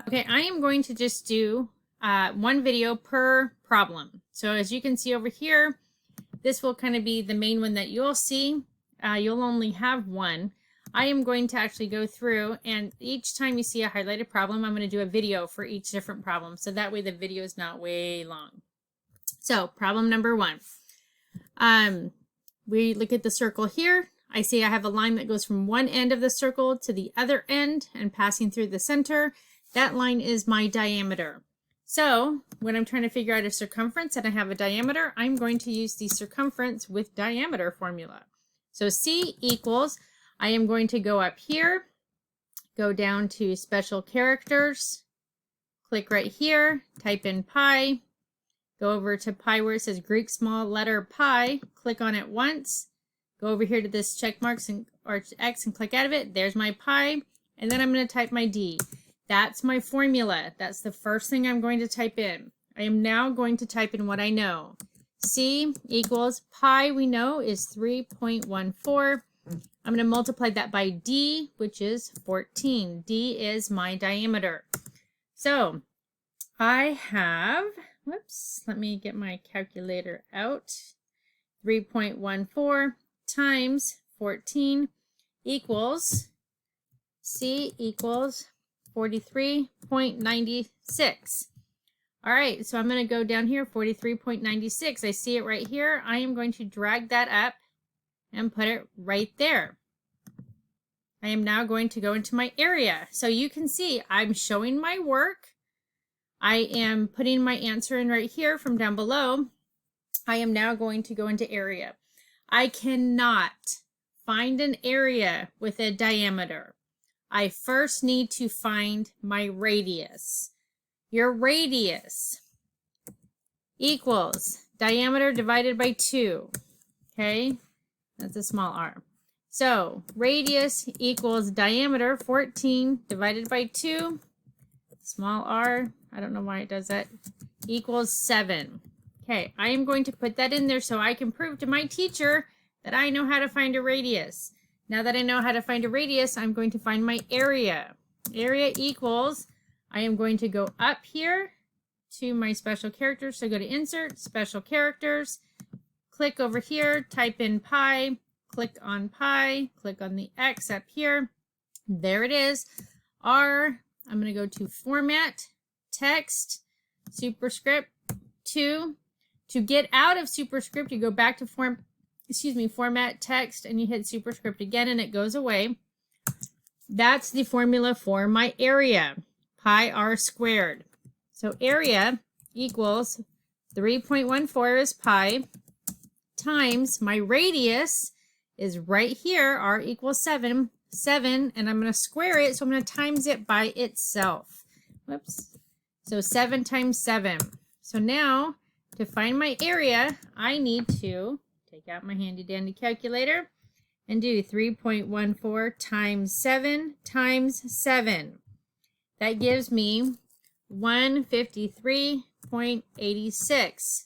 Okay, I am going to just do one video per problem. So as you can see over here, this will kind of be the main one that you'll see. You'll only have one. I am going to actually go through, and each time you see a highlighted problem, I'm going to do a video for each different problem. So that way the video is not way long. So problem number one. We look at the circle here. I see I have a line that goes from one end of the circle to the other end and passing through the center. That line is my diameter. So when I'm trying to figure out a circumference and I have a diameter, I'm going to use the circumference with diameter formula. So C equals, I am going to go up here, go down to special characters, click right here, type in pi, go over to pi where it says Greek small letter pi, click on it once, go over here to this check marks or X and click out of it. There's my pi, and then I'm going to type my D. That's my formula. That's the first thing I'm going to type in. I am now going to type in what I know. C equals pi, we know, is 3.14. I'm going to multiply that by D, which is 14. D is my diameter. So I have, whoops, let me get my calculator out. 3.14 times 14 equals, C equals 43.96. All right, so I'm going to go down here, 43.96. I see it right here. I am going to drag that up and put it right there. I am now going to go into my area. So you can see I'm showing my work. I am putting my answer in right here from down below. I am now going to go into area. I cannot find an area with a diameter. I first need to find my radius. Your radius equals diameter divided by 2. Okay, that's a small r. So radius equals diameter 14 divided by 2, small r, I don't know why it does that, equals 7. Okay, I am going to put that in there so I can prove to my teacher that I know how to find a radius. Now that I know how to find a radius, I'm going to find my area. Area equals, I am going to go up here to my special characters. So go to Insert, Special Characters, click over here, type in pi, click on pi, click on the X up here. There it is. R, I'm going to go to Format, Text, Superscript 2. To get out of superscript, you go back to format text and you hit superscript again and it goes away. That's the formula for my area, pi r squared. So area equals 3.14 is pi times my radius is right here, r equals 7, and I'm going to square it, so I'm going to times it by itself. Whoops. So 7 times 7. So now to find my area, I need to take out my handy dandy calculator and do 3.14 times 7 times 7. That gives me 153.86.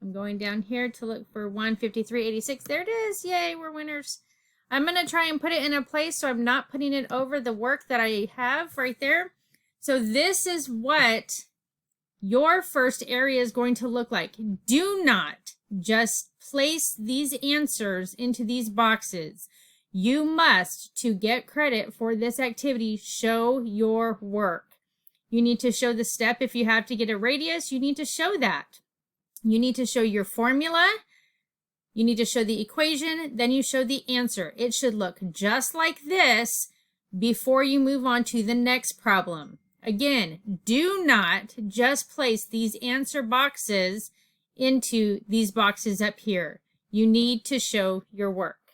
I'm going down here to look for 153.86. There it is. Yay, we're winners. I'm going to try and put it in a place so I'm not putting it over the work that I have right there. So this is what your first area is going to look like. Do not just place these answers into these boxes. You must, to get credit for this activity, show your work. You need to show the step. If you have to get a radius, you need to show that. You need to show your formula. You need to show the equation. Then you show the answer. It should look just like this before you move on to the next problem. Again, do not just place these answer boxes into these boxes up here. You need to show your work.